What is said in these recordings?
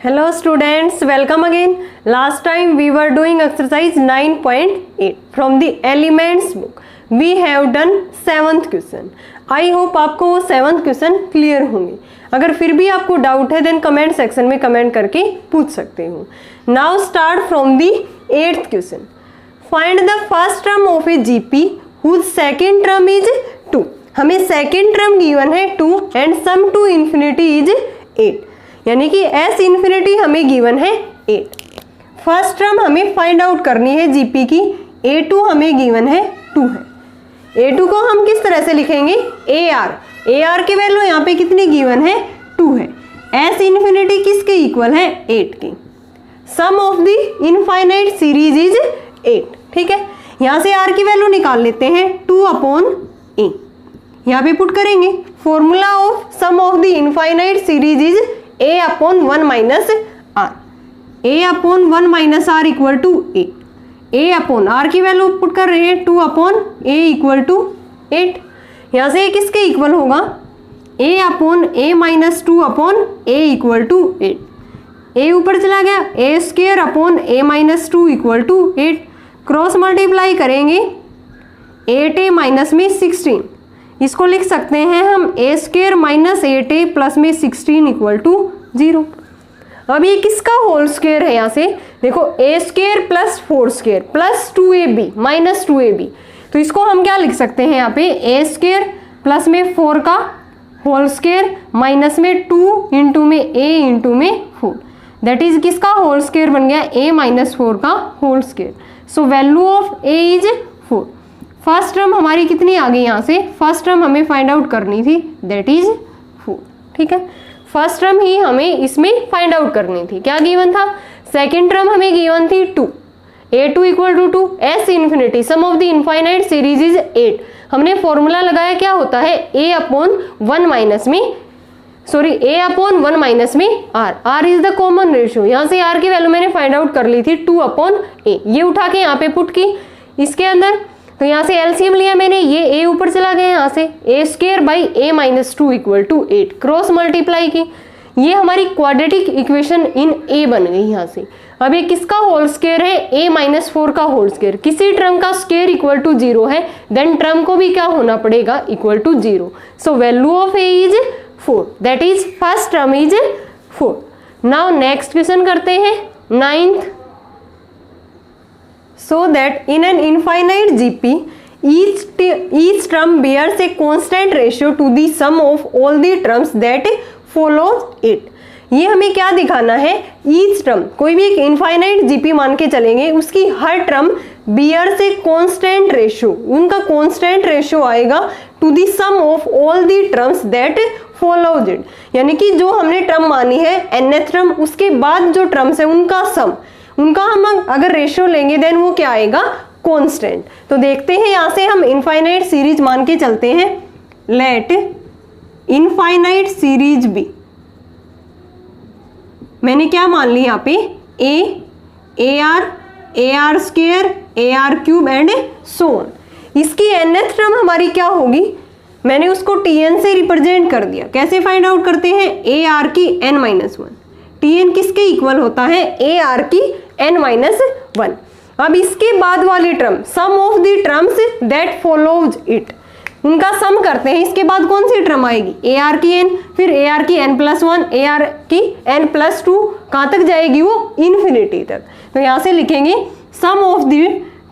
Hello students, welcome again. Last time we were doing exercise 9.8 from the elements book. We have done 7th question. I hope आपको वो 7th question clear होंगे. अगर फिर भी आपको doubt है then comment section में comment करके पूछ सकते हो. Now start from the 8th question. Find the first term of a GP whose second term is 2. हमें सेकेंड टर्म गिवन है 2 and sum to infinity is 8, यानी कि एस इन्फिनिटी हमें गिवन है 8. फर्स्ट टर्म हमें फाइंड आउट करनी है GP की. a2 हमें गिवन है 2 है. a2 को हम किस तरह से लिखेंगे? ar की वैल्यू यहाँ पे कितनी गिवन है? 2 है. एस इन्फिनिटी किसके इक्वल है? 8 की. Sum of the infinite series is 8. ठीक है, यहाँ से r की वैल्यू निकाल लेते हैं 2/a. यहाँ पे पुट करेंगे. Formula of sum of the infinite series is a/1 minus r. a/1 minus r equal to a. a/r की वैल्यू पुट कर रहे हैं 2/a इक्वल टू 8. यहाँ से किसके इक्वल होगा? a/a minus 2/a equal to 8. a ऊपर चला गया. a² minus 2 equal to 8. Cross multiply करेंगे 8a माइनस में 16. इसको लिख सकते हैं हम a² माइनस 8a प्लस में 16 इक्वल टू 0. अब ये किसका होल स्क्वायर है? यहाँ से देखो a² plus 4² plus 2ab minus 2ab. तो इसको हम क्या लिख सकते हैं? यहाँ पे a² प्लस में 4 का होल स्क्वायर माइनस में 2 इंटू में a इंटू में 4. दैट इज किसका होल स्क्वायर बन गया? a माइनस 4 का whole square. So value of a is 4. First term हमारी कितनी आ गई? यहाँ से फर्स्ट टर्म हमें फाइंड आउट करनी थी, दैट इज 4. ठीक है, फर्स्ट टर्म ही हमें इसमें फाइंड आउट करनी थी. क्या गिवन था? सेकेंड टर्म हमें गिवन थी 2. a2 equal to 2. S infinity sum of the infinite series is 8. हमने फॉर्मूला लगाया, क्या होता है? a/1 माइनस में a/1 माइनस में r is the common ratio. यहाँ से r की वैल्यू मैंने फाइंड आउट कर ली थी 2/a. ये उठा के यहाँ पे पुट की इसके अंदर. तो यहाँ से एलसीएम लिया मैंने, ये a ऊपर चला गया. यहाँ से a² by a minus 2 equal to 8. Cross multiply की, ये हमारी क्वाड्रेटिक इक्वेशन इन a बन गई. यहाँ से अब ये किसका होल स्क्वायर है? a माइनस 4 का होल स्क्वायर. किसी टर्म का स्क्वायर इक्वल टू 0 है देन टर्म को भी क्या होना पड़ेगा? Equal to 0. So value of a is 4. That is first term is 4. Now next question करते हैं 9th. So that in an infinite GP, each term bears a constant ratio to the sum of all the terms that follows it. ये हमें क्या दिखाना है? Each term, कोई भी एक इनफाइनाइट जीपी मान के चलेंगे, उसकी हर term bears a constant ratio. उनका कांस्टेंट रेशियो आएगा to the sum of all the terms that follows it. यानी कि जो हमने टर्म मानी है nth टर्म, उसके बाद जो टर्म्स है उनका सम, उनका हम अगर रेशियो लेंगे देन वो क्या आएगा? कांस्टेंट. तो देखते हैं, यहाँ से हम इनफाइनाइट सीरीज मान के चलते हैं. Let infinite series be. मैंने क्या मान ली यहाँ पे? ar² ar³ and so on. इसकी nth टर्म हमारी क्या होगी? मैंने उसको tn से रिप्रेजेंट कर दिया. कैसे फाइंड आउट करते हैं? ar की n-1. tn किसके इक्वल होता है? ar की n-1. अब इसके बाद वाली term sum of the terms that follows it, उनका सम करते हैं. इसके बाद कौन सी टर्म आएगी? ar की n, फिर ar की n+1, ar की n+2. कहाँ तक जाएगी वो? इन्फिनिटी तक. तो यहाँ से लिखेंगे sum of the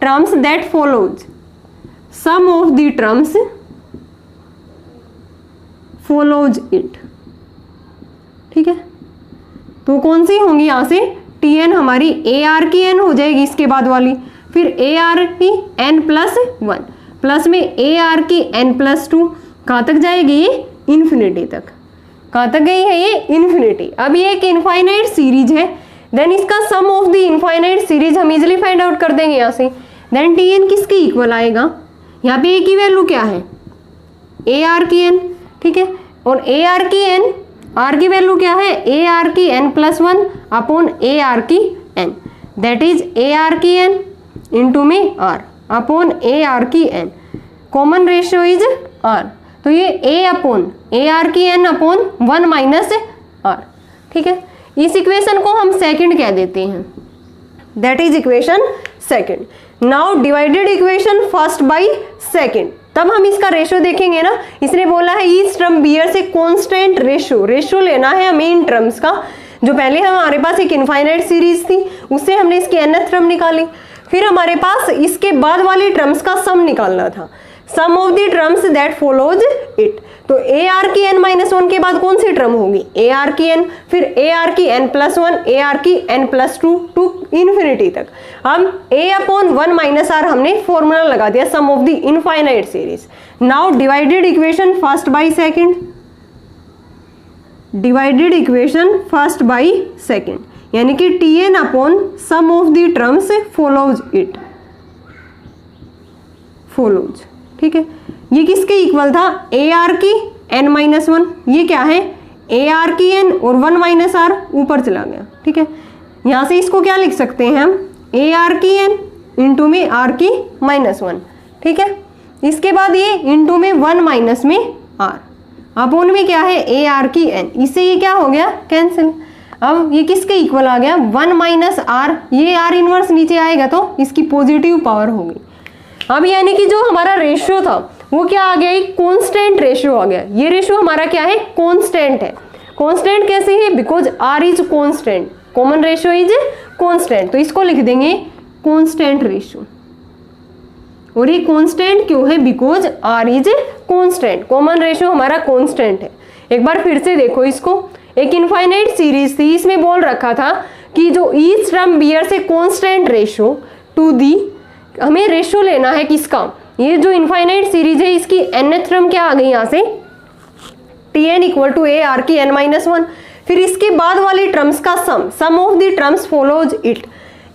terms that follows, sum of the terms follows it. ठीक है, तो कौन सी होंगी? यहाँ से tn हमारी ar की n हो जाएगी इसके बाद वाली, फिर ar की n+1 प्लस में ar की n+2. कहाँ तक जाएगी ये? इन्फिनिटी तक. कहाँ तक गई है ये? इन्फिनिटी. अब ये एक इनफाइनाइट सीरीज है, देन इसका सम ऑफ द इनफाइनाइट सीरीज हम इजिली फाइंड आउट कर देंगे यहाँ से. देन tn किसके इक्वल आएगा? यहाँ पे a की वैल्यू क्या है? ar की n. ठीक है, और ar की n, r की वैल्यू क्या है? ar की n+1 अपॉन ar की n. दैट इज ar की n इंटू में r अपॉन ar की n. Common ratio is r. तो ये a अपॉन ar की n अपॉन 1 माइनस r. ठीक है, इस इक्वेशन को हम सेकंड कह देते हैं, that is equation second. Now divided equation first by second, तब हम इसका रेशियो देखेंगे ना। इसने बोला है ईच टर्म बियर से कांस्टेंट रेशियो लेना है हमें इन टर्म्स का। जो पहले हमारे पास एक इनफाइनाइट सीरीज थी, उससे हमने इसकी nth टर्म निकाली, फिर हमारे पास इसके बाद वाली टर्म्स का सम निकालना था, sum of the terms that follows it. तो ए आर की n-1 के बाद कौन सी टर्म होगी, ए आर की n, फिर ए आर की n+1, ए आर की n+2 टू इन्फिनिटी तक। अब a/1 - r हमने फॉर्मूला लगा दिया sum of the infinite series. Now divided equation first by second, divided equation first by second, यानी कि tn upon sum of the terms follows it, follows, ठीक है। ये किसके इक्वल था, ए आर की n-1, ये क्या है ए आर की n और 1 - r ऊपर चला गया, ठीक है। यहां से इसको क्या लिख सकते हैं हम, ए आर की n इंटू में r की -1, ठीक है। इसके बाद ये इंटू में 1 माइनस में r, अपोन में क्या है ए आर की n, इससे ये क्या हो गया कैंसिल। अब ये किसके इक्वल आ गया, 1 - r, ये r इनवर्स नीचे आएगा तो इसकी पॉजिटिव पावर होगी। अब यानी कि जो हमारा रेशियो था वो क्या आ गया, एक कांस्टेंट रेशियो आ गया। ये रेशियो हमारा क्या है, कांस्टेंट है। कांस्टेंट कैसे है, because r is constant, common ratio is constant, तो इसको लिख देंगे कांस्टेंट रेशियो। और ये कांस्टेंट क्यों है, because r is constant, common ratio हमारा कांस्टेंट है। एक बार फिर से देखो इसको, एक इनफाइनाइट सीरीज थी, इसमें बोल रखा था कि जो ईच टर्म बियर से कांस्टेंट रेशियो टू दी, हमें रेशियो लेना है किसका, ये जो इनफाइनाइट सीरीज है इसकी nth टर्म क्या आ गई यहाँ से, tn equal to a r की n-1, फिर इसके बाद वाली टर्म्स का sum of the terms follows it,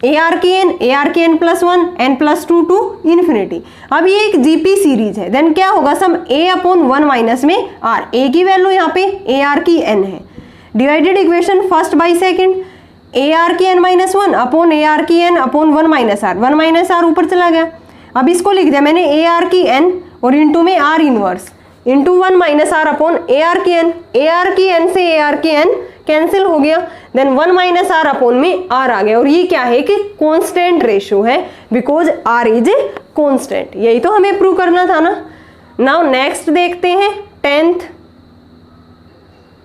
a r की n+1, n+2 टू इन्फिनिटी। अब ये एक जीपी सीरीज है, देन क्या होगा, सम a/1 माइनस में r, a की वैल्यू यहाँ पे ए आर की n है। Divided equation first by second, A r की n-1 अपॉन ए आर की n अपॉन 1 - r ऊपर चला गया। अब इसको लिख दिया मैंने ए आर की n और इंटू में r inverse into 1 - r upon ए आर की n, ए आर की n से ए आर की n कैंसिल हो गया, देन 1 - r अपॉन में r आ गया। और ये क्या है कि कांस्टेंट रेशियो है, बिकॉज r इज कांस्टेंट। यही तो हमें प्रूव करना था ना। नाउ नेक्स्ट देखते हैं 10th,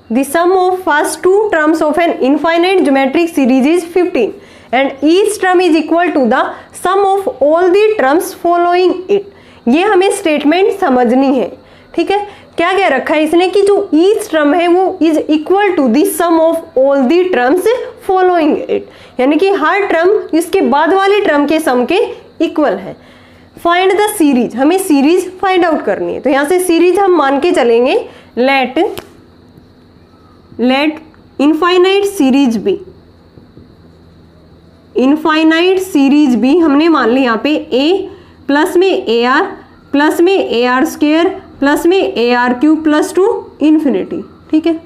the sum of first two terms of an infinite geometric series is 15 and each term is equal to the sum of all the terms following it। ये हमें स्टेटमेंट समझनी है, ठीक है। क्या कह रखा है इसने कि जो each term है वो is equal to the sum of all the terms following it, यानी कि हर टर्म इसके बाद वाली टर्म के सम के इक्वल है। फाइंड द सीरीज, हमें सीरीज फाइंड आउट करनी है। तो यहाँ से सीरीज हम मान के चलेंगे, let infinite series be, infinite series be हमने मान ली यहाँ पे a प्लस में ए आर प्लस में ए आर स्क्वेयर प्लस में a r cube plus to infinity, ठीक है।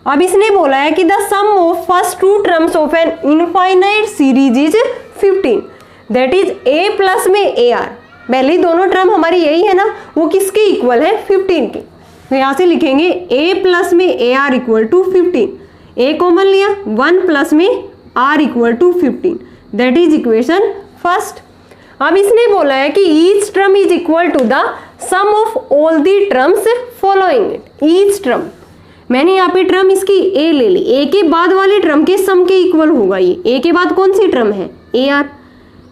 अब इसने बोला है कि the sum of first two terms of an infinite series is 15, that is a plus में ए आर, पहले दोनों टर्म हमारी यही है ना, वो किसके इक्वल है, 15 के। तो यहाँ से लिखेंगे a प्लस में a r equal to 15, a common लिया, 1 प्लस में r equal to 15, that is equation first. अब इसने बोला है कि each term is equal to the sum of all the terms following it. Each term, मैंने यहाँ पे टर्म इसकी a ले ली, a के बाद वाले टर्म के सम के इक्वल होगा। ये a के बाद कौन सी टर्म है, ए आर,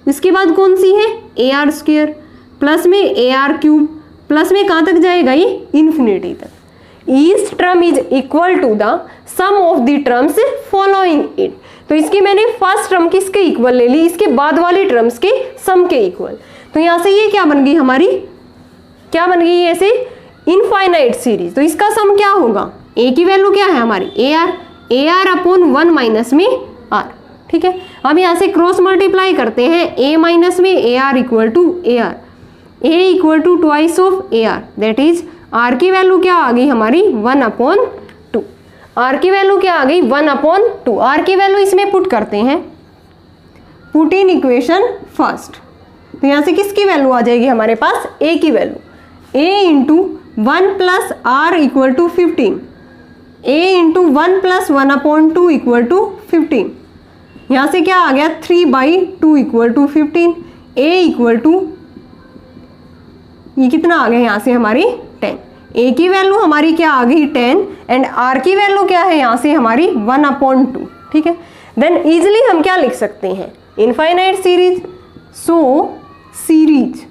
इसके बाद कौन सी है, ए आर स्क्वेयर प्लस में ए आर क्यूब प्लस में कहाँ तक जाएगा, ये इन्फिनिटी तक। Each term is equal to the sum of the terms following it. तो इसकी मैंने फर्स्ट टर्म किसके इक्वल ले ली, इसके बाद वाली टर्म्स के सम के इक्वल। तो यहाँ से ये क्या बन गई हमारी, क्या बन गई ऐसे इनफाइनाइट सीरीज। तो इसका सम क्या होगा, a की वैल्यू क्या है हमारी, ए आर अपॉन 1 माइनस में r, ठीक है। अब यहाँ से क्रॉस मल्टीप्लाई करते हैं, a माइनस में a r equal to a r, a equal to twice of a r, that is r की वैल्यू क्या आ गई हमारी 1/2, r की वैल्यू क्या आ गई 1/2। r की वैल्यू इसमें पुट करते हैं, पुट इन इक्वेशन फर्स्ट। तो यहाँ से किसकी वैल्यू आ जाएगी हमारे पास, a की value, a into 1 plus r equal to 15, a into 1 plus 1/2 equal to 15। यहाँ से क्या आ गया 3/2 equal to 15। a equal to ये कितना आ गया यहाँ से हमारी 10। a की वैल्यू हमारी क्या आ गई 10 एंड r की वैल्यू क्या है यहाँ से हमारी 1/2। ठीक है, देन इजिली हम क्या लिख सकते हैं infinite series. So series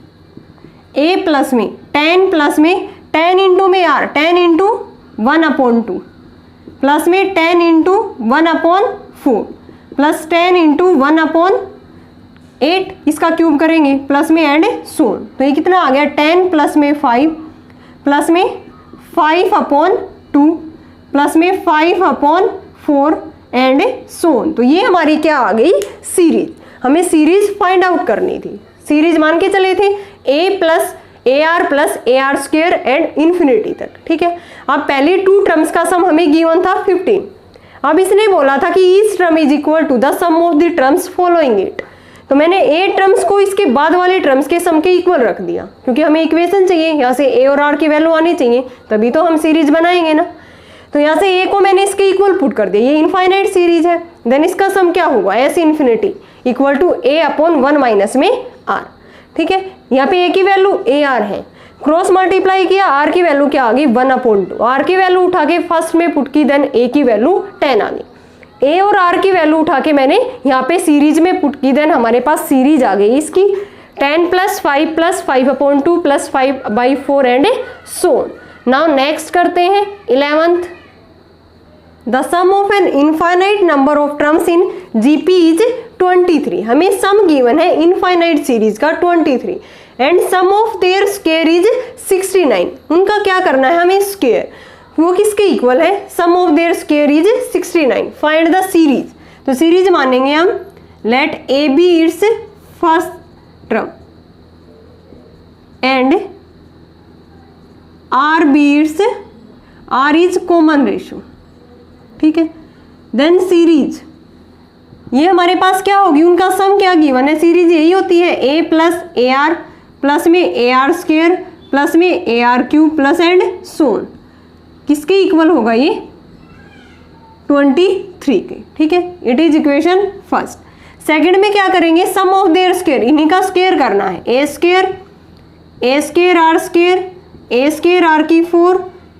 a plus में 10 प्लस में 10 इंटू में r 10 इंटू 1/2 प्लस में 10 इंटू 1/4 प्लस 10 इंटू 1/8 इसका क्यूब करेंगे प्लस में एंड सोन। तो ये कितना आ गया 10 प्लस में 5 प्लस में 5/2 प्लस में 5/4 एंड सोन। तो ये हमारी क्या आ गई सीरीज। हमें सीरीज फाइंड आउट करनी थी। सीरीज मान के चले थे a plus AR square and infinity तक। ठीक है, अब पहले 2 टर्म्स का सम हमें गिवन था 15। अब इसने बोला था कि each term is equal to the sum of the terms following it. तो मैंने a टर्म्स को इसके बाद वाले टर्म्स के सम के इक्वल रख दिया, क्योंकि हमें इक्वेशन चाहिए, यहाँ से a और r की वैल्यू आनी चाहिए, तभी तो हम सीरीज बनाएंगे ना। तो यहाँ से a को मैंने इसके इक्वल पुट कर दिया, ये इनफाइनाइट सीरीज है। देन इसका सम क्या होगा s infinity equal to a/1 minus में r। ठीक है, यहाँ पे a की वैल्यू AR है, क्रॉस मल्टीप्लाई किया, r की वैल्यू क्या आ गई 1/2। r की वैल्यू उठा के फर्स्ट में पुट की, देन a की वैल्यू 10 आ गई। a और r की वैल्यू उठा के मैंने यहाँ पे सीरीज में पुट की, देन हमारे पास सीरीज आ गई इसकी 10 plus 5 plus 5/2 plus 5/4 and so on. Now next करते हैं 11th। The sum of an infinite number of terms in GP is 23। हमें सम गिवन है इनफाइनाइट सीरीज का 23 and sum of their square is 69। उनका क्या करना है हमें स्क्वायर, वो किसके इक्वल है sum of their square is 69। Find the series. तो सीरीज मानेंगे हम let a be its first term and r be its r is common ratio. ठीक है, देन सीरीज ये हमारे पास क्या होगी, उनका सम क्या गिवन है, सीरीज यही होती है a प्लस AR प्लस में AR स्क्वायर प्लस में AR क्यूब प्लस एंड सोन। किसके इक्वल होगा ये 23 के। ठीक है, it is equation first. Second में क्या करेंगे सम ऑफ देयर स्क्वायर, इन्हीं का स्क्वायर करना है, a square r square a square r की 4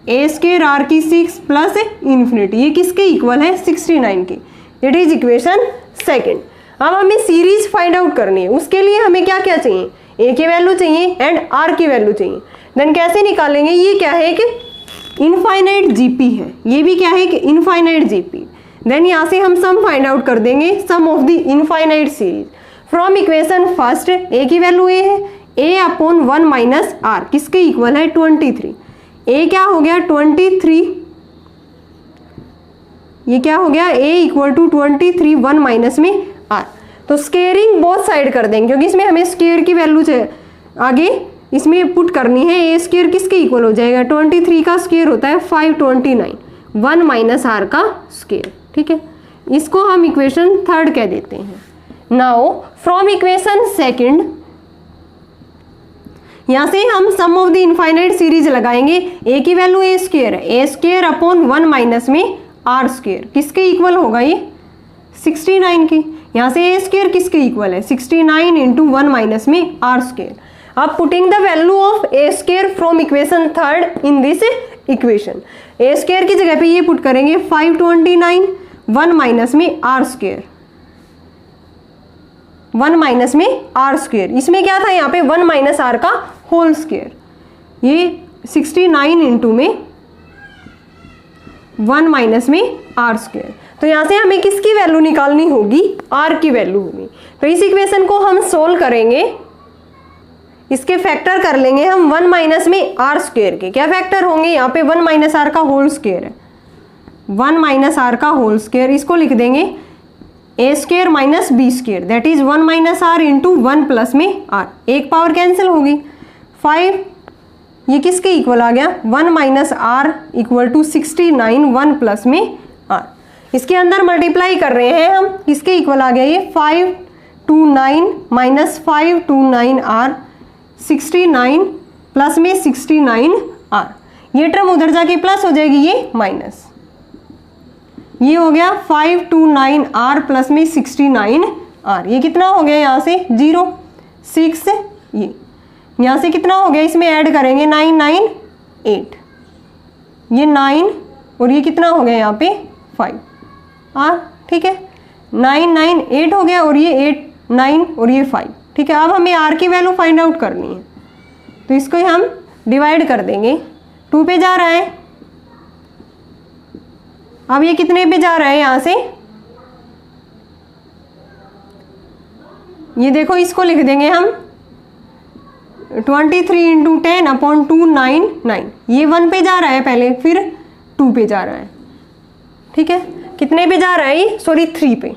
a स्क्वायर r की 6 प्लस इन्फिनिटी। ये किसके इक्वल है 69 के। It is equation second. अब हमें सीरीज फाइंड आउट करनी है, उसके लिए हमें क्या क्या चाहिए, a की वैल्यू चाहिए एंड r की वैल्यू चाहिए। देन कैसे निकालेंगे, ये क्या है कि इनफाइनाइट GP है, ये भी क्या है कि इनफाइनाइट GP। देन यहाँ से हम सम फाइंड आउट कर देंगे sum of the infinite series from equation first. a की वैल्यू a है, a/1 माइनस r किसके इक्वल है 23। a क्या हो गया 23, ये क्या हो गया a इक्वल टू 23 1 माइनस में r। तो स्केयरिंग बोथ साइड कर देंगे, क्योंकि इसमें हमें स्केयर की वैल्यू आगे इसमें पुट करनी है। a स्केयर किसके इक्वल हो जाएगा 23 का स्केयर होता है 529 1 माइनस r का स्केयर। ठीक है, इसको हम इक्वेशन थर्ड कह देते हैं। नाउ फ्रॉम इक्वेशन सेकंड यहाँ से हम सम ऑफ द इनफाइनाइट सीरीज लगाएंगे। a की वैल्यू a स्क्वायर है, a स्क्वायर अपॉन 1 माइनस में r स्क्वायर किसके इक्वल होगा ये 69 के। यहाँ से a स्क्वायर किसके इक्वल है 69 इंटू 1 माइनस में r स्क्वायर। अब putting the value of a square from equation third in this equation, a square की जगह पे ये पुट करेंगे 529 1 माइनस में r स्क्वायर 1 माइनस में r स्क्वायर। इसमें क्या था यहाँ पे 1 माइनस r का होल स्क्वायर, ये 69 इंटू में 1 माइनस में r स्क्वायर। तो यहाँ से हमें किसकी वैल्यू निकालनी होगी r की वैल्यू होगी। तो इस इक्वेशन को हम सोल्व करेंगे, इसके फैक्टर कर लेंगे हम 1 माइनस में r स्क्वायर के। क्या फैक्टर होंगे यहाँ पे 1 माइनस r का होल स्क्वायर है, 1 माइनस r का होल स्क्वायर, इसको लिख देंगे a square minus b square that is 1 minus r into 1 plus में r। एक पावर कैंसिल होगी 5, ये किसके इक्वल आ गया 1 minus r equal to 69 1 plus में r। इसके अंदर मल्टीप्लाई कर रहे हैं हम, किसके इक्वल आ गया ये 529 माइनस 529 r 69 प्लस में 69 r। ये टर्म उधर जाके प्लस हो जाएगी, ये माइनस ये हो गया 529R प्लस में 69R, ये कितना हो गया यहाँ से 0 6, ये यहाँ से कितना हो गया, इसमें ऐड करेंगे 998, ये 9 और ये कितना हो गया यहाँ पे 5R, ठीक है 998 हो गया और ये 8 9 और ये 5, ठीक है। अब हमें R की वैल्यू फाइंड आउट करनी है, तो इसको हम डिवाइड कर देंगे, 2 पे जा रहा है। अब ये कितने पे जा रहा है यहाँ से, ये देखो इसको लिख देंगे हम 23 × 10/299, ये 1 पे जा रहा है पहले, फिर 2 पे जा रहा है, ठीक है। कितने पे जा रहा है ये, सॉरी 3 पे,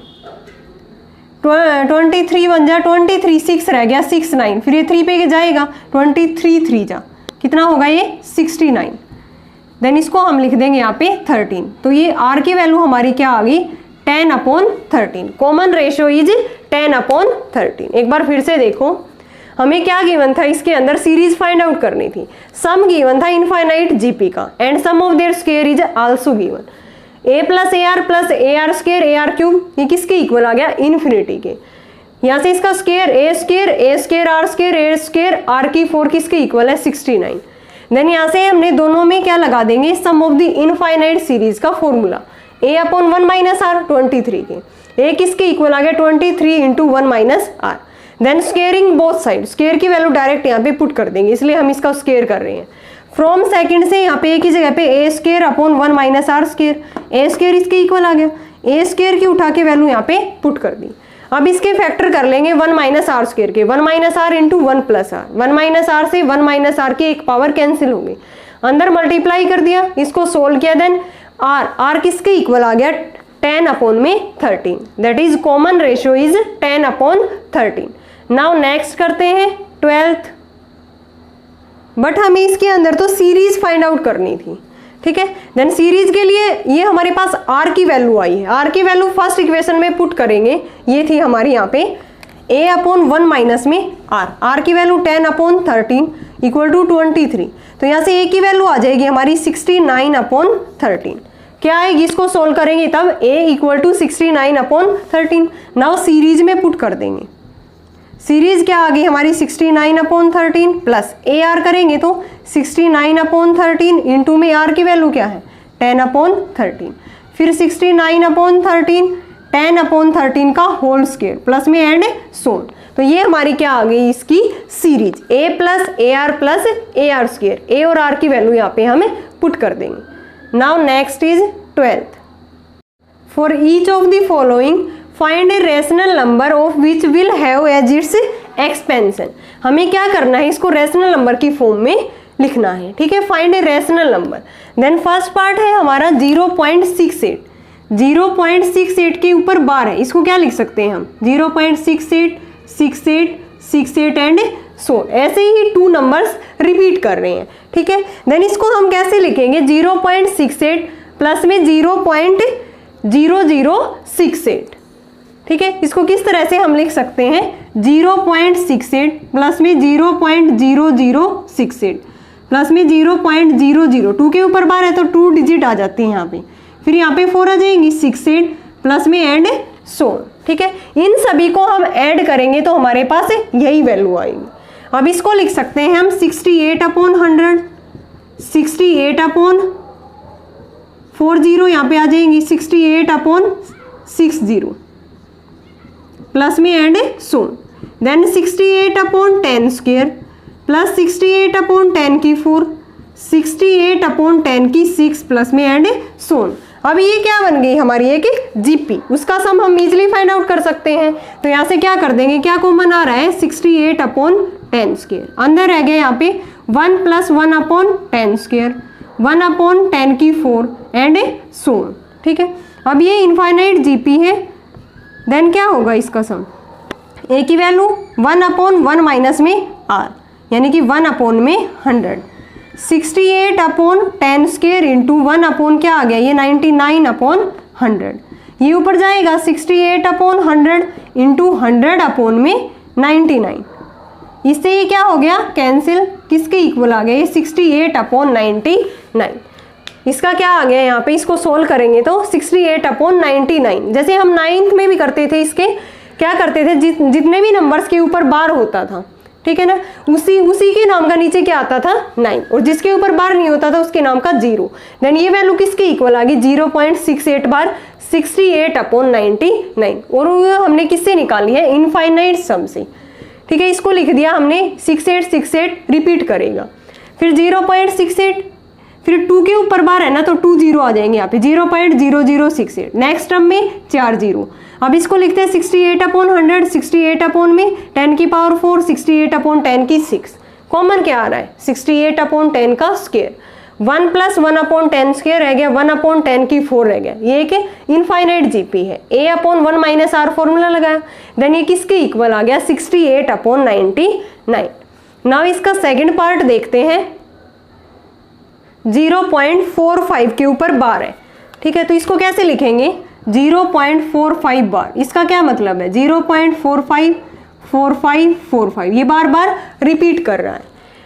23 बन जा 23, 6 रह गया 6 9, फिर ये 3 पे जाएगा 23 3 जा, कितना होगा ये 69, देन इसको हम लिख देंगे यहाँ पे 13। तो ये R की वैल्यू हमारी क्या आ गई 10/13, कॉमन रेशियो इज 10/13। एक बार फिर से देखो, हमें क्या गिवन था, इसके अंदर सीरीज फाइंड आउट करनी थी, सम गिवन था इनफाइनाइट जीपी का, and sum of their square is also given, a plus AR square AR cube, ये किसके इक्वल आ गया, इन्फिनिटी के। यहाँ से इसका square A square R square R की 4 किसके इक्वल है 69। देन यहाँ से हमने दोनों में क्या लगा देंगे, sum of the infinite series का फॉर्मूला, a/1 - R 23 के, a किसके इक्वल आ गया 23 × 1 - R। Then squaring both side, square की वैल्यू डायरेक्ट यहाँ पे पुट कर देंगे, इसलिए हम इसका स्क्वेयर कर रहे हैं। फ्रॉम सेकंड से यहाँ पे एक ही जगह पे a²/1 - R square, a square इसके इक्वल आ गया, a स्क्वेयर की उठा के वैल्यू यहाँ पे पुट कर दी। अब इसके फैक्टर कर लेंगे 1 - R स्क्वेयर के, 1 - R × 1 + R, 1 - R से 1 - R की एक पावर कैंसिल हो गई, अंदर मल्टीप्लाई कर दिया, इसको सोल्व किया, देन R किसके इक्वल आ गया 10/13, that is common ratio is 10/13। Now next करते हैं 12th, बट हमें इसके अंदर तो सीरीज फाइंड आउट करनी थी, ठीक है। देन सीरीज के लिए ये हमारे पास R की वैल्यू आई है, R की वैल्यू फर्स्ट इक्वेशन में पुट करेंगे, ये थी हमारी यहाँ पे a/1 माइनस में R की वैल्यू 10/13 इक्वल टू 23, तो यहाँ से a की वैल्यू आ जाएगी हमारी 69/13, क्या आएगी, इसको सोल्व करेंगे तब a = 69/13। नाउ सीरीज में पुट कर देंगे, सीरीज क्या आ गई हमारी 69/13 प्लस AR करेंगे तो 69/13 इंटू में R की वैल्यू क्या है 10/13, फिर 69/13 10/13 का होल स्क्वायर प्लस में एंड सोन, तो ये हमारी क्या आ गई इसकी series, a + AR + AR square, a और R की वैल्यू यहाँ पे हमें पुट कर देंगे। Now next is 12th, for each of the following find a rational number of which will have as its expansion. हमें क्या करना है, इसको रेशनल नंबर की फॉर्म में लिखना है, ठीक है। Find a rational number, then first part है हमारा 0.68, 0.68 के ऊपर बार है, इसको क्या लिख सकते हैं हम 0.68 68 68 एंड सो, ऐसे ही 2 नंबर्स रिपीट कर रहे हैं, ठीक है। देन इसको हम कैसे लिखेंगे 0.68 प्लस में 0.0068, ठीक है। इसको किस तरह से हम लिख सकते हैं 0.68 प्लस में 0.0068 प्लस में 0.00, 2 के ऊपर बार है तो 2 डिजिट आ जाती है यहाँ पे, फिर यहाँ पे 4 आ जाएंगी 68 प्लस में एंड सो, ठीक है। इन सभी को हम ऐड करेंगे तो हमारे पास यही वैल्यू आएगी। अब इसको लिख सकते हैं हम 68/100, 68/40 यहाँ पे आ जाएंगी 68/60 प्लस में and so, then 68/10 square plus 68/10 की 4, 68/10 की 6 प्लस में एंड सोन। अब ये क्या बन गई हमारी एक जीपी, उसका सम हम इजीली फाइंड आउट कर सकते हैं, तो यहाँ से क्या कर देंगे, क्या कॉमन आ रहा है 68/10 स्क्वायर, अंदर रह गया यहाँ पे 1 + 1/10 स्क्वायर, 1/10 की 4 एंड सोन, ठीक है। अब ये इनफाइनाइट जीपी है, देन क्या होगा इसका सम, a की वैल्यू 1/1 माइनस में R यानी कि 1/100, 68/10 स्क्वायर इंटू 1/ क्या आ गया ये 99/100, ये ऊपर जाएगा 68/100 इंटू 100/99, इससे ये क्या हो गया कैंसिल, किसके इक्वल आ गया ये 68/99। इसका क्या आ गया यहाँ पे, इसको सोल्व करेंगे तो 68/99। जैसे हम 9th में भी करते थे, इसके क्या करते थे, जितने भी नंबर्स के ऊपर बार होता था, ठीक है ना, उसी के नाम का नीचे क्या आता था 9, और जिसके ऊपर बार नहीं होता था उसके नाम का 0। देन ये वैल्यू किसके इक्वल आ गई, 0.68 बार 68/99, और हमने किससे निकाली है, इनफाइनाइट सम से, ठीक है। इसको लिख दिया हमने 6868 रिपीट करेगा, फिर 0.68, फिर 2 के ऊपर बार है ना तो 2 0 आ जाएंगे यहाँ पे, 0.0068, नेक्स्ट टर्म में 4 0। अब इसको लिखते हैं 68/100, 68 में 10 की पावर 4, 68/10 की 6, कॉमन क्या आ रहा है 68/10 का स्क्वायर, 1 + 1/10 स्क्वायर रह गया, 1/10 की 4 रह गया। ये एक इनफाइनाइट जीपी है, a/1 - r फॉर्मूला लगाया, देन ये किसके इक्वल आ गया 68/99। नाउ इसका सेकंड पार्ट देखते हैं, 0.45 के ऊपर बार है, ठीक है, तो इसको कैसे लिखेंगे 0.45 बार, इसका क्या मतलब है 0.45 45 45, ये बार बार रिपीट कर रहा है,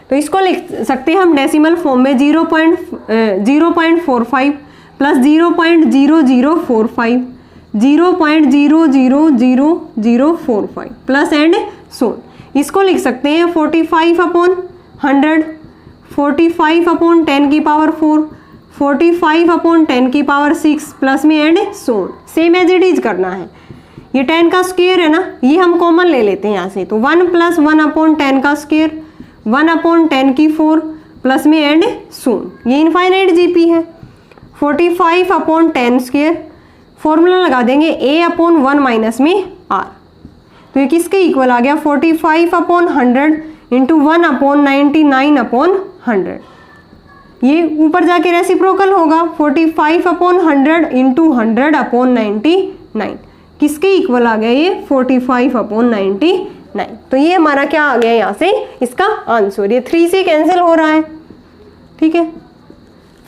तो इसको लिख सकते हैं हम डेसिमल फॉर्म में 0.45 प्लस 0.0045, 0.00045 प्लस एंड सो, इसको लिख सकते हैं 45/100, 45/10 की पावर 4, 45/10 की पावर 6 प्लस में and so on, same as it is करना है। ये 10 का स्क्वायर है ना, ये हम कॉमन ले लेते हैं यहाँ से, तो 1 + 1/10 का स्क्वायर, 1/10 की 4 प्लस में एंड सोन, ये इनफाइनाइट जीपी है। 45/10 स्क्वायर, फॉर्मूला लगा देंगे a/1 माइनस में r, तो ये किसके इक्वल आ गया 45/100 इंटू 1/99/100, ये ऊपर जाके रेसिप्रोकल होगा 45/100 इंटू 100/99, किसके इक्वल आ गया ये 45/99। तो ये हमारा क्या आ गया यहाँ से इसका आंसर, ये 3 से कैंसिल हो रहा है, ठीक है।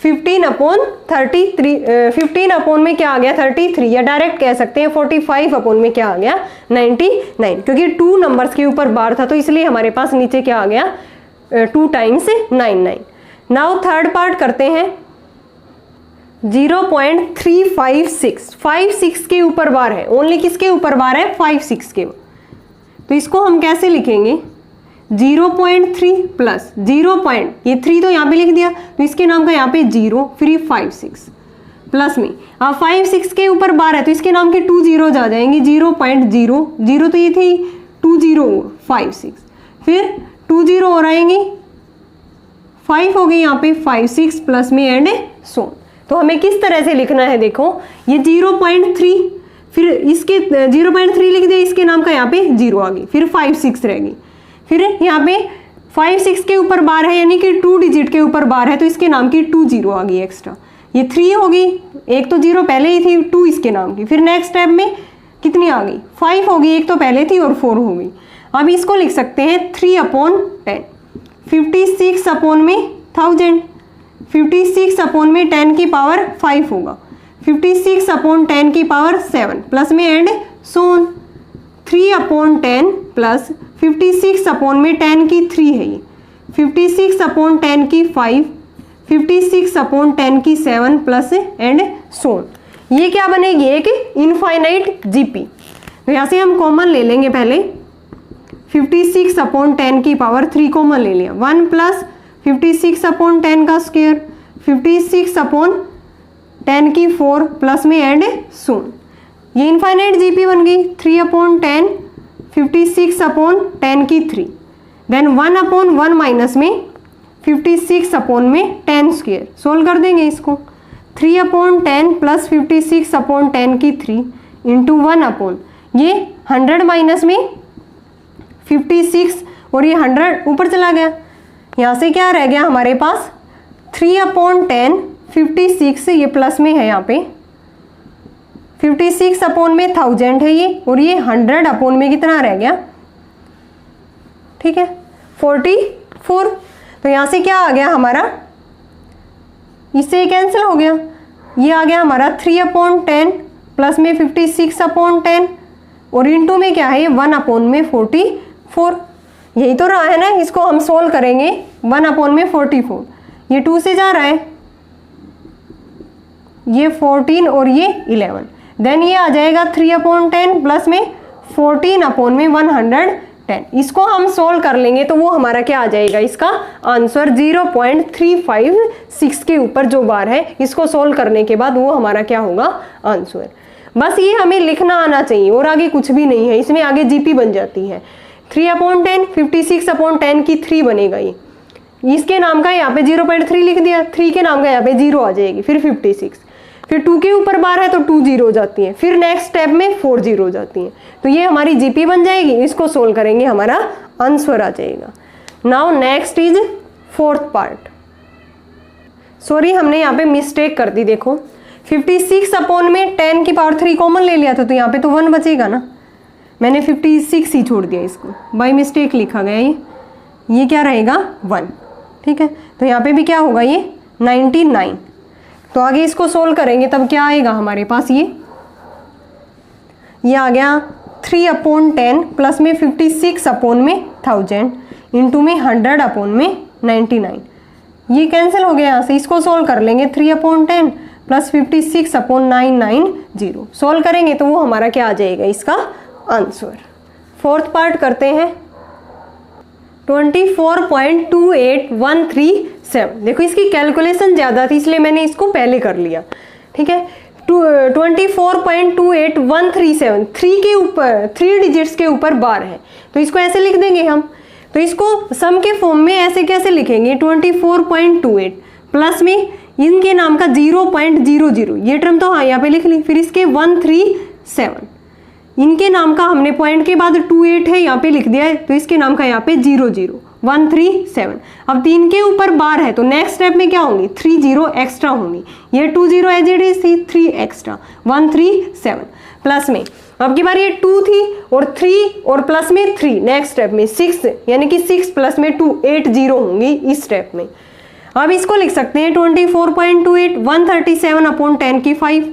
15/33 में क्या आ गया 33, या डायरेक्ट कह सकते हैं 45 में क्या आ गया 99, क्योंकि 2 नंबर्स के ऊपर बार था तो इसलिए हमारे पास नीचे क्या आ गया 2 टाइम्स 99। नाउ थर्ड पार्ट करते हैं, 0.356, 56 के ऊपर बार है, ओनली किसके ऊपर बार है 56 के, तो इसको हम कैसे लिखेंगे 0.3 प्लस 0. ये 3 तो यहाँ पे लिख दिया, तो इसके नाम का यहाँ पे 0, फिर 56 प्लस में, अब 56 के ऊपर बार है तो इसके नाम के 2 zeros आ जाएंगे, 0.00 तो ये थी 2 0 56, फिर 2 0 और आएंगे 5 हो गई यहाँ पे 56 प्लस में एंड सो। तो हमें किस तरह से लिखना है, देखो ये 0.3, फिर इसके 0.3 लिख दिया, इसके नाम का यहाँ पे 0 आ गई, फिर 56 रहेगी, फिर यहाँ पे 56 के ऊपर बार है यानी कि 2 डिजिट के ऊपर बार है तो इसके नाम की 2 0 आ गई एक्स्ट्रा, ये 3 होगी, एक तो 0 पहले ही थी 2 इसके नाम की, फिर नेक्स्ट स्टेप में कितनी आ गई 5 होगी, एक तो पहले थी और 4 हो गई। अब इसको लिख सकते हैं 3/10, 56 में 1000, 56 में 10 की पावर 5 होगा, 56/10 की पावर 7 प्लस में एंड सोन, 3/10 प्लस 56 में 10 की 3 है ये, 56/10 की 5, 56/10 की 7 प्लस एंड सोन, ये क्या बनेगी एक इनफाइनाइट जीपी। तो यहाँ से हम कॉमन ले लेंगे, पहले 56/10 की पावर 3 कॉमन ले लिया, 1 प्लस 56/10 का स्क्वायर, 56/10 की 4 प्लस में एंड सोन, ये इनफाइनाइट जीपी बन गई। 3/10, 56/10 की 3, देन 1/1 माइनस में 56 में 10 स्क्वायर, सोल्व कर देंगे इसको, 3/10 प्लस 56/10 की 3 इंटू 1/, ये 100 माइनस में 56 और ये 100 ऊपर चला गया, यहाँ से क्या रह गया हमारे पास 3/10, 56 ये प्लस में है यहाँ पे, 56 में 1000 है ये, और ये 100 में कितना रह गया, ठीक है 44। तो यहाँ से क्या आ गया हमारा, इससे कैंसिल हो गया, ये आ गया हमारा 3/10 प्लस में 56/10 और इंटू में क्या है 1/44, यही तो रहा है ना, इसको हम सोल्व करेंगे 1/44, ये 2 से जा रहा है ये 14 और ये 11, देन ये आ जाएगा 3/10 प्लस में 14 में 110। इसको हम सोल्व कर लेंगे तो वो हमारा क्या आ जाएगा, इसका आंसर 0.356 के ऊपर जो बार है इसको सोल्व करने के बाद वो हमारा क्या होगा, आंसर। बस ये हमें लिखना आना चाहिए और आगे कुछ भी नहीं है, इसमें आगे जीपी बन जाती है। 3/10 56/10 की 3 बनेगा ये, इसके नाम का यहाँ पे 0.3 लिख दिया, 3 के नाम का यहाँ पे 0 आ जाएगी, फिर 56, फिर 2 के ऊपर बार है तो 2 0 हो जाती है, फिर नेक्स्ट स्टेप में 4 0 हो जाती है, तो ये हमारी जीपी बन जाएगी। इसको सोल्व करेंगे हमारा आंसर आ जाएगा। Now next is fourth part. Sorry हमने यहाँ पे मिस्टेक कर दी, देखो 56/10 की पावर 3 कॉमन ले लिया था तो यहाँ पे तो 1 बचेगा ना, मैंने 56 ही छोड़ दिया, इसको बाय मिस्टेक लिखा गया, ये क्या रहेगा 1, ठीक है। तो यहाँ पे भी क्या होगा, ये 99। तो आगे इसको सोल्व करेंगे तब क्या आएगा हमारे पास, ये आ गया 3/10 प्लस में 56/1000 इंटू में 100/99, ये कैंसिल हो गया यहाँ से। इसको सोल्व कर लेंगे 3/10 प्लस 56/990, सोल्व करेंगे तो वो हमारा क्या आ जाएगा, इसका आंसर। फोर्थ पार्ट करते हैं। 24.28137, देखो इसकी कैलकुलेशन ज़्यादा थी इसलिए मैंने इसको पहले कर लिया, ठीक है। 24.28137 3 के ऊपर 3 डिजिट्स के ऊपर बार है तो इसको ऐसे लिख देंगे हम। तो इसको सम के फॉर्म में ऐसे कैसे लिखेंगे, 24.28 प्लस में इनके नाम का 0.00, ये टर्म तो हाँ यहाँ पे लिख ली, फिर इसके 137, इनके नाम का हमने पॉइंट के बाद 28 है यहाँ पे लिख दिया है तो इसके नाम का यहाँ पे 00 137। अब 3 के ऊपर बार है तो नेक्स्ट स्टेप में क्या होंगी, 3 0 एक्स्ट्रा होंगी, ये 2 0 एज इट इज थी, 3 एक्स्ट्रा 137 प्लस में अब की बार ये 2 थी और 3 और प्लस में 3, नेक्स्ट स्टेप में 6 यानी कि 6 प्लस में 2 8 0 होंगी इस स्टेप में। अब इसको लिख सकते हैं 24.28 137/10 की 5,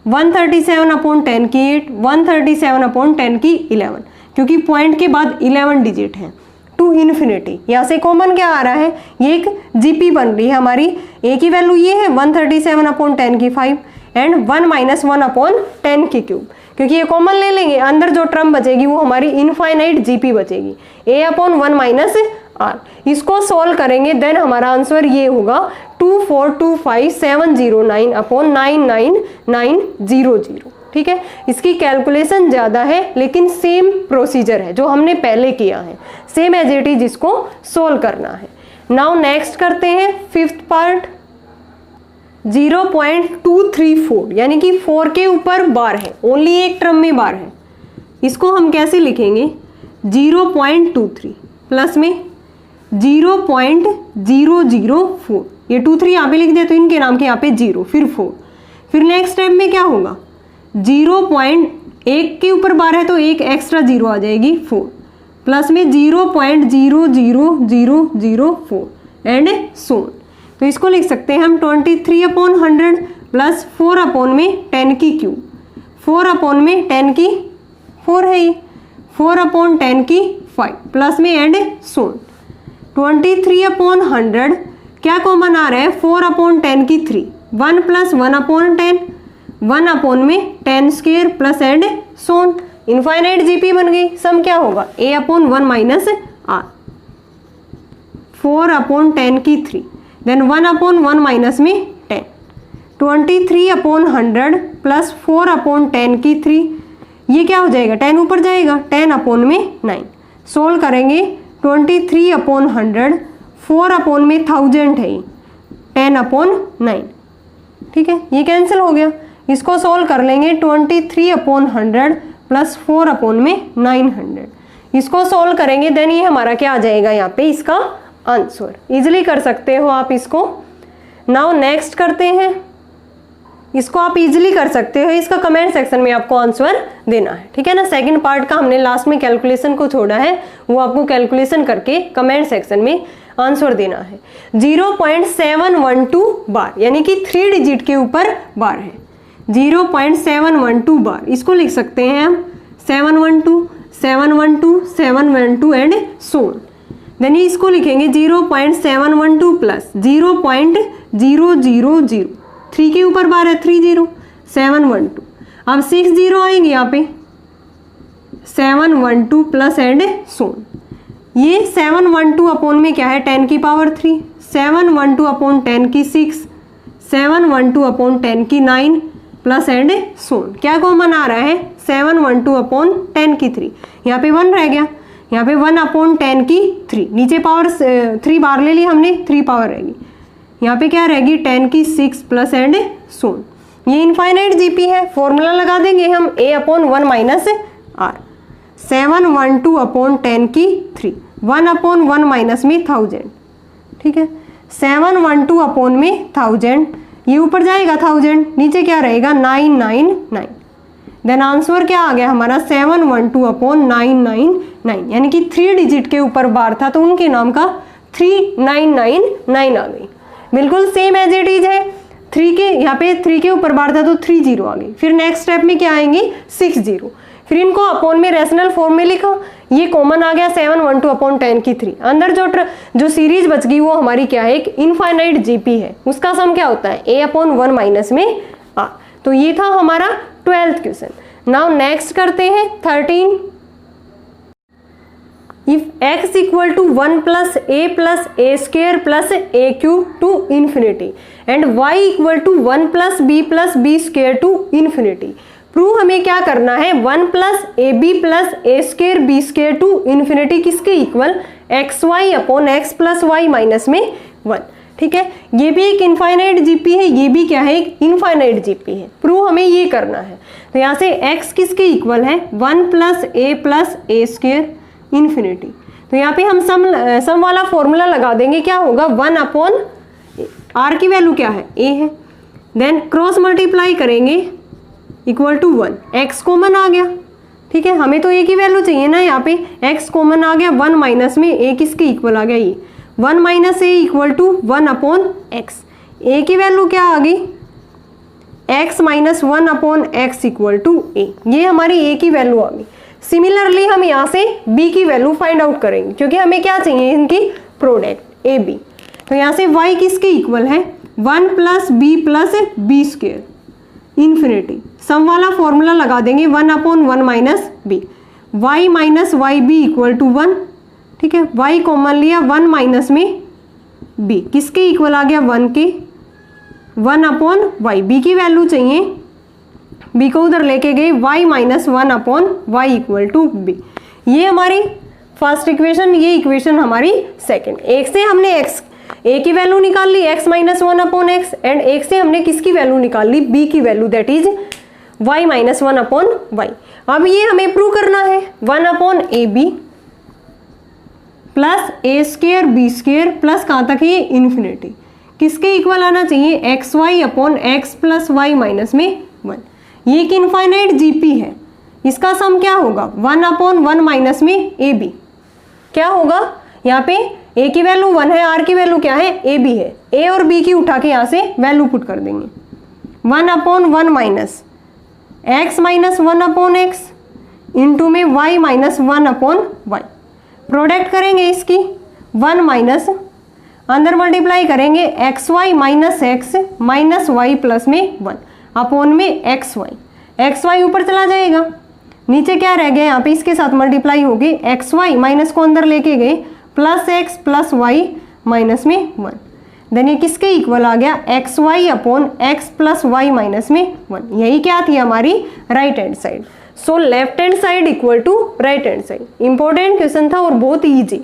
137/10 की 8, 137/10 की 11, क्योंकि पॉइंट के बाद 11 डिजिट है टू इन्फिनिटी। यहाँ से कॉमन क्या आ रहा है, ये एक जीपी बन रही है हमारी, ए की वैल्यू ये है 137/10 की 5 एंड 1 - 1/10 की क्यूब, क्योंकि ये कॉमन ले लेंगे, अंदर जो टर्म बचेगी वो हमारी इनफाइनाइट जीपी बचेगी, a/1 - r। इसको सॉल्व करेंगे देन हमारा आंसर ये होगा 24257099990, ठीक है। इसकी कैलकुलेशन ज़्यादा है लेकिन सेम प्रोसीजर है जो हमने पहले किया है, सेम एज इट इज इसको सोल्व करना है। नाउ नेक्स्ट करते हैं फिफ्थ पार्ट। 0.234 यानी कि 4 के ऊपर बार है, ओनली एक टर्म में बार है, इसको हम कैसे लिखेंगे, 0.23 प्लस में 0.004, ये 23 यहाँ पे लिख दिया तो इनके नाम के यहाँ पे 0 फिर 4, फिर नेक्स्ट स्टेप में क्या होगा, 0.1 के ऊपर बार है तो एक एक्स्ट्रा 0 आ जाएगी 4 प्लस में 0.00004 एंड सो। तो इसको लिख सकते हैं हम 23/100 प्लस 4/10 की क्यूब, 4/10 की 4 है ये, 4/10 की 5 प्लस में एंड सो। 23/100 क्या कॉमन आ रहा है, 4/10 की 3, 1 + 1/10, 1/10 स्क्वायर plus and so on, infinite GP बन गई। सम क्या होगा, a/1 - r, 4/10 की 3 देन 1/1 माइनस में 10, 23/100 प्लस 4/10 की 3, ये क्या हो जाएगा, 10 ऊपर जाएगा, 10/9। सोल्व करेंगे 23/100, 4/1000 है, 10/9, ठीक है, ये कैंसिल हो गया। इसको सोल्व कर लेंगे 23/100 प्लस 4/900, इसको सोल्व करेंगे देन ये हमारा क्या आ जाएगा, यहाँ पे इसका आंसर। इजिली कर सकते हो आप इसको। नाउ नेक्स्ट करते हैं, इसको आप इजीली कर सकते हो, इसका कमेंट सेक्शन में आपको आंसर देना है, ठीक है ना। सेकंड पार्ट का हमने लास्ट में कैलकुलेशन को छोड़ा है, वो आपको कैलकुलेशन करके कमेंट सेक्शन में आंसर देना है। 0.712 बार यानी कि 3 डिजिट के ऊपर बार है, 0.712 बार, इसको लिख सकते हैं हम 712 712 712 एंड सो। देन इसको लिखेंगे 0.712 प्लस 0.000, 3 के ऊपर बार है 3 0, 7 1 2। अब 6 0 आएंगे यहाँ पे 7 1 2 प्लस एंड सोन। ये 7 1 2 अपॉन में क्या है 10 की पावर 3, 7 1 2 अपॉन 10 की 6, 7 1 2 अपॉन 10 की 9 प्लस एंड सोन। क्या कॉमन आ रहा है 7 1 2 अपॉन 10 की 3, यहाँ पे 1 रह गया, यहाँ पे 1 अपॉन 10 की 3, नीचे पावर 3 बार ले ली हमने, 3 पावर रहेगी, यहाँ पे क्या रहेगी 10 की 6 प्लस एंड सोन। ये इनफाइनाइट जीपी है, फॉर्मूला लगा देंगे हम a upon 1 minus r. 7 1 2 upon 10 की 3, 1 अपॉन 1 माइनस में 1000, ठीक है। 7 1 2 अपॉन में 1000, ये ऊपर जाएगा 1000, नीचे क्या रहेगा 999। देन आंसर क्या आ गया हमारा 7 1 2 अपॉन 999, यानी कि 3 डिजिट के ऊपर बार था तो उनके नाम का 3999 आ गई। बिल्कुल सेम एज इट इज है, 3 के यहाँ पे 3 के ऊपर बार था तो 3 0 आ गई। फिर नेक्स्ट स्टेप में क्या आएंगे 6 0, फिर इनको अपॉन में रेशनल फॉर्म में लिखा, ये कॉमन आ गया 7 1 2 अपॉन 10 की 3। अंदर जो सीरीज बच गई वो हमारी क्या है, एक इनफाइनाइट जीपी है, उसका सम क्या होता है a अपॉन 1 माइनस में r। तो ये था हमारा 12th क्वेश्चन। नाउ नेक्स्ट करते हैं 13। If x equal to 1 plus a square plus a cube to infinity and y equal to 1 plus b square to infinity, prove हमें क्या करना है 1 plus ab plus a square b square to infinity किसके equal x y upon x plus y minus में 1, ठीक है। ये भी एक इनफाइनाइट जीपी है, ये भी क्या है एक इनफाइनाइट जीपी है, प्रूव हमें ये करना है। तो यहाँ से x किसके इक्वल है 1 प्लस a स्क्वायर इन्फिनिटी, तो यहाँ पे हम सम वाला फॉर्मूला लगा देंगे, क्या होगा 1 अपॉन r की वैल्यू क्या है a है, देन क्रॉस मल्टीप्लाई करेंगे इक्वल टू 1, x कॉमन आ गया, ठीक है। हमें तो a की वैल्यू चाहिए ना, यहाँ पे x कॉमन आ गया, 1 माइनस में a किसके इक्वल आ गया ये 1 minus a equal to 1 upon x, a की वैल्यू क्या आ गई x minus 1 upon x equal to a, ये हमारी a की वैल्यू आ गई। सिमिलरली हम यहाँ से b की वैल्यू फाइंड आउट करेंगे, क्योंकि हमें क्या चाहिए इनकी प्रोडक्ट a b। तो यहाँ से y किसके इक्वल है 1 plus b square infinity, sum वाला फॉर्मूला लगा देंगे 1 upon 1 minus b, y minus y b equal to 1, ठीक है। y कॉमन लिया 1 माइनस में b, किसके इक्वल आ गया 1 के, 1 अपॉन वाई, b की वैल्यू चाहिए, b को उधर लेके गए, y minus 1 upon y equal to b। ये हमारी फर्स्ट इक्वेशन, ये इक्वेशन हमारी सेकंड। एक से हमने x a की वैल्यू निकाल ली x minus 1 upon x, and एक से हमने किसकी वैल्यू निकाल ली b की value, that is y minus 1 upon y. अब ये हमें प्रूव करना है 1 upon a b plus a square b square plus कहाँ तक है ये इन्फिनिटी, किसके इक्वल आना चाहिए x y upon x plus y minus में 1। ये एक इनफाइनाइट जीपी है, इसका सम क्या होगा 1 अपॉन 1 माइनस में ए बी, क्या होगा यहाँ पे a की वैल्यू 1 है, r की वैल्यू क्या है ए बी है, a और b की उठा के यहाँ से वैल्यू पुट कर देंगे, 1 upon 1 minus x minus 1 upon x into में y minus 1 upon y, product करेंगे इसकी 1 माइनस अंदर मल्टीप्लाई करेंगे x y minus x minus y plus में 1 अपॉन में एक्स वाई ऊपर चला जाएगा, नीचे क्या रह गया यहाँ पे इसके साथ मल्टीप्लाई हो गई, एक्स वाई माइनस को अंदर लेके गए plus x plus y minus में 1, देन ये किसके इक्वल आ गया x y upon x plus y minus में 1। यही क्या थी हमारी right hand side. So left hand side equal to right hand side. Important question था और बहुत ईजी।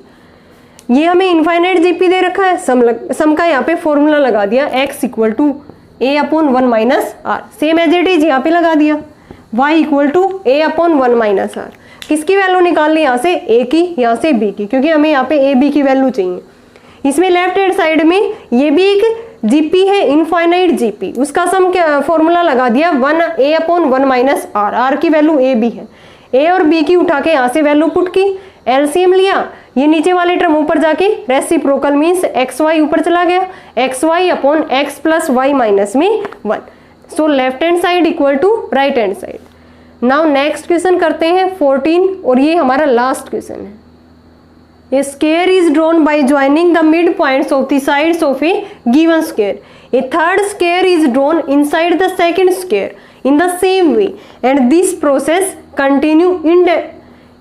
ये हमें इनफाइनाइट जीपी दे रखा है, सम का यहाँ पे फॉर्मूला लगा दिया x equal to a upon 1 minus r, same as it is यहाँ पे लगा दिया, y equal to a upon 1 minus r. किसकी वैल्यू निकाल ली यहाँ से a की, यहाँ से b की, क्योंकि हमें यहाँ पे a b की वैल्यू चाहिए। इसमें लेफ्ट हैंड साइड में ये भी एक जीपी है इनफाइनाइट जीपी, उसका सम क्या फॉर्मूला लगा दिया 1 a upon 1 minus r, r की वैल्यू a b है, a और b की उठा के यहाँ से वैल्यू पुट की, एलसीएम लिया, ये नीचे वाले टर्म ऊपर जाके रेसिप्रोकल मीन्स एक्स वाई ऊपर चला गया, x y upon x plus y minus में 1। So left hand side equal to right hand side. Now next question करते हैं 14 और ये हमारा लास्ट क्वेश्चन है। A square is drawn by joining the midpoints of the sides of a given square. A third square is drawn inside the second square in the same way and this process continue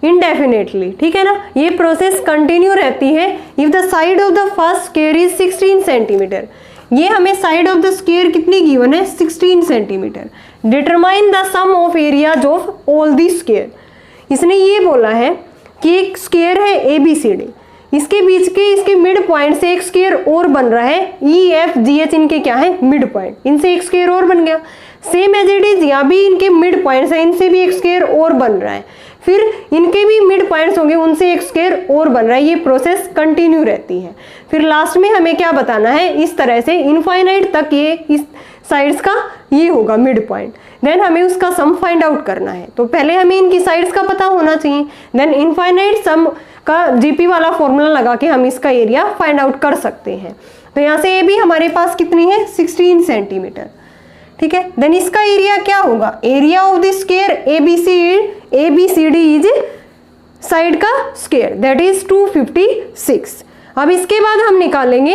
indefinitely. ठीक है ना, ये process continue रहती है if the side of the first square is 16 centimetre. ये हमें side of the square कितनी given है 16 centimetre. Determine the sum of areas of all the square. इसने ये बोला है कि एक स्क्वायर है ABCD, इसके बीच के इसके मिड पॉइंट से एक स्क्वायर और बन रहा है EFGH. इनके क्या है मिड पॉइंट, इनसे एक स्क्वायर और बन गया. सेम एज इट इज यहाँ भी इनके मिड पॉइंट्स है, इनसे भी एक स्क्वायर और बन रहा है, फिर इनके भी मिड पॉइंट्स होंगे, उनसे एक स्क्वायर और बन रहा है. ये प्रोसेस कंटिन्यू रहती है. फिर लास्ट में हमें क्या बताना है, इस तरह से इनफाइनाइट तक ये इस साइड्स का ये होगा मिड पॉइंट. देन हमें उसका सम फाइंड आउट करना है. तो पहले हमें इनकी साइड्स का पता होना चाहिए, देन इनफाइनाइट सम का GP वाला फॉर्मूला लगा के हम इसका एरिया फाइंड आउट कर सकते हैं. तो यहाँ से ये भी हमारे पास कितनी है 16 सेंटीमीटर. ठीक है, देन इसका एरिया क्या होगा, area of the square ABCD is side का स्क्वायर दैट इज 256. अब इसके बाद हम निकालेंगे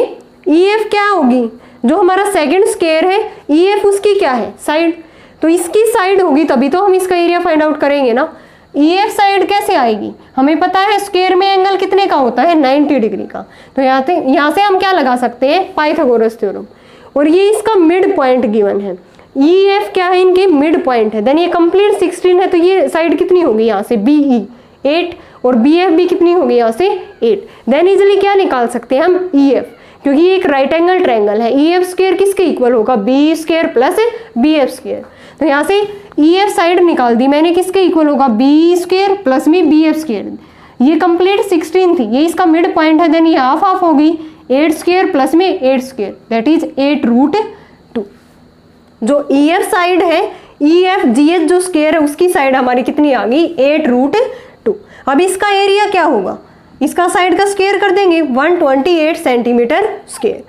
EF क्या होगी, जो हमारा सेकंड स्क्वायर है EF उसकी क्या है साइड, तो इसकी साइड होगी तभी तो हम इसका एरिया फाइंड आउट करेंगे ना. EF साइड कैसे आएगी, हमें पता है स्क्वायर में एंगल कितने का होता है 90 डिग्री का. तो यहाँ से हम क्या लगा सकते हैं पाइथागोरस थ्योरम. और ये इसका मिड पॉइंट गिवन है, EF क्या है इनके मिड पॉइंट है. देन ये कंप्लीट 16 है तो ये साइड कितनी होगी यहाँ से BE 8 और BF भी कितनी होगी यहाँ से 8. देन इजिली क्या निकाल सकते हैं हम EF, क्योंकि ये एक राइट एंगल ट्रायंगल है. EF स्क्वायर किसके इक्वल होगा BE square plus BF square. तो यहाँ से EF साइड निकाल दी मैंने, किसके इक्वल होगा BE स्क्वायर प्लस में BF स्क्वायर. ये कंप्लीट 16 थी, ये इसका मिड पॉइंट है. देन ये हाफ हाफ होगी 8 स्क्वायर प्लस में 8 स्क्वायर दैट इज 8√2. जो EF साइड है EFGH जो स्क्वायर है उसकी साइड हमारी कितनी आ गई 8√2. अब इसका एरिया क्या होगा, इसका साइड का स्क्वायर कर देंगे 128 सेंटीमीटर स्क्वायर.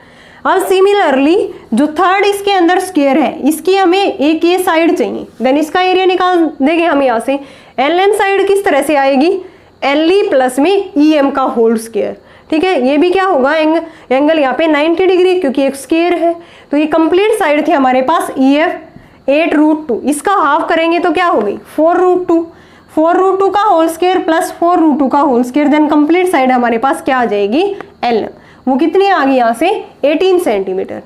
अब सिमिलरली जो थर्ड इसके अंदर स्क्वायर है इसकी हमें एक ये साइड चाहिए, देन इसका एरिया निकाल देंगे हम यहाँ से. LN साइड किस तरह से आएगी LE प्लस में EM का होल स्क्वायर. ठीक है, ये भी क्या होगा एंगल यहाँ पे 90 डिग्री क्योंकि एक स्क्वायर है. तो ये कंप्लीट साइड थी हमारे पास EF 8√2, इसका हाफ करेंगे तो क्या होगी 4√2 का होल स्क्वायर प्लस 4√2 का whole square. Then complete side हमारे पास क्या आ जाएगी LM, वो कितनी आ गई यहाँ से 18 सेंटीमीटर.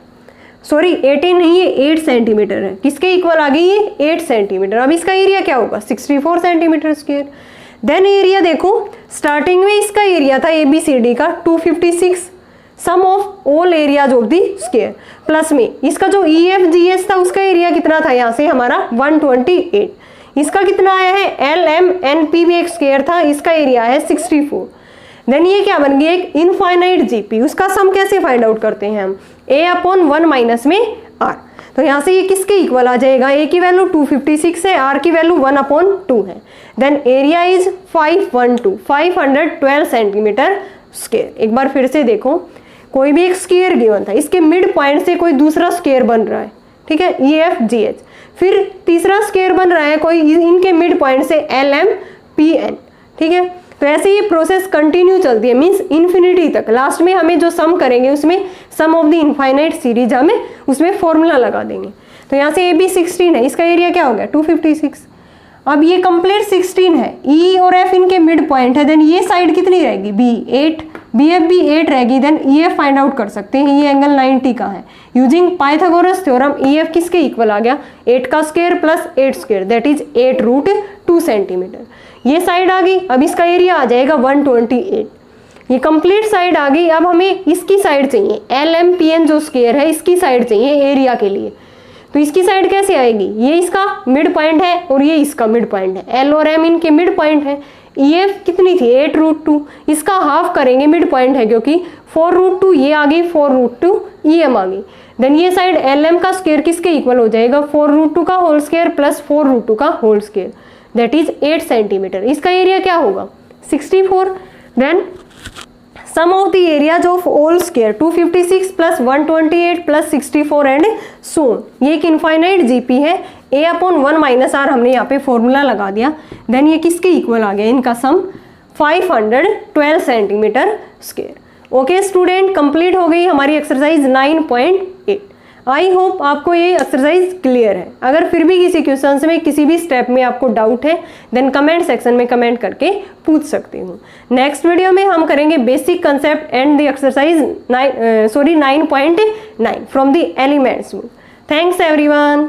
सॉरी 18 नहीं, ये 8 सेंटीमीटर है. किसके इक्वल आ गई ये 8 सेंटीमीटर. अब इसका एरिया क्या होगा 64 सेंटीमीटर स्क्वायर. देन एरिया देखो, स्टार्टिंग में इसका एरिया था ABCD का 256, sum of all areas of the square, plus में इसका जो EFGH था उसका एरिया कितना था यहाँ से हमारा 128. इसका कितना आया है LMNP भी एक स्क्वायर था, इसका एरिया है 64. देन ये क्या बन गया एक इनफाइनाइट GP. उसका सम कैसे फाइंड आउट करते हैं हम, A/1 माइनस में R. तो यहाँ से ये किसके इक्वल आ जाएगा, A की वैल्यू 256 है, R की वैल्यू 1/2 है. Then area is 512 centimetre square. एक बार फिर से देखो, कोई भी एक स्क्वायर गिवन था, इसके मिड पॉइंट से कोई दूसरा स्क्वायर बन रहा है. ठीक है, EFGH, फिर तीसरा स्क्वायर बन रहा है कोई इनके मिड पॉइंट से LMPN. ठीक है, तो ऐसे ये प्रोसेस कंटिन्यू चलती है मींस इन्फिनिटी तक. लास्ट में हमें जो सम करेंगे उसमें सम ऑफ द इनफाइनाइट सीरीज हमें उसमें फॉर्मूला लगा देंगे. तो यहाँ से AB 16 है, इसका एरिया क्या हो गया 256. अब ये कंप्लीट 16 है, E और F इनके मिड पॉइंट है. देन ये साइड कितनी रहेगी B 8, BF भी 8 रहेगी. देन EF फाइंड आउट कर सकते हैं, ये एंगल 90 का है. यूजिंग पाइथागोरस थ्योरम EF किसके इक्वल आ गया 8 का square plus 8 square that is 8√2 centimetre. ये साइड आ गई. अब इसका एरिया आ जाएगा 128. ये कंप्लीट साइड आ गई. अब हमें इसकी साइड चाहिए LMPN जो स्क्वायर है इसकी साइड चाहिए एरिया के लिए. तो इसकी साइड कैसे आएगी, ये इसका मिड पॉइंट है और ये इसका मिड पॉइंट है. L और M इनके मिड पॉइंट है. EF कितनी थी 8√2, इसका हाफ करेंगे मिड पॉइंट है क्योंकि 4√2 ये आ गई 4√2 EM आ गई. देन ये साइड LM का स्क्वायर किसके इक्वल हो जाएगा 4√2 का होल स्क्वायर प्लस 4√2 का whole square that is 8 centimetre. इसका एरिया क्या होगा 64. Then sum of the areas of all square 256 plus 128 plus 64 and so. ये एक इनफाइनाइट GP है. A/1 माइनस R हमने यहाँ पे फॉर्मूला लगा दिया. देन ये किसके इक्वल आ गया इनका सम 512 centimetre square. Okay student, complete हो गई हमारी एक्सरसाइज 9.8। आई होप आपको ये एक्सरसाइज क्लियर है। अगर फिर भी किसी क्वेश्चन में किसी भी स्टेप में आपको डाउट है देन कमेंट सेक्शन में कमेंट करके पूछ सकते हो। नेक्स्ट वीडियो में हम करेंगे basic concept and the exercise 9.9 from the elements book. Thanks everyone.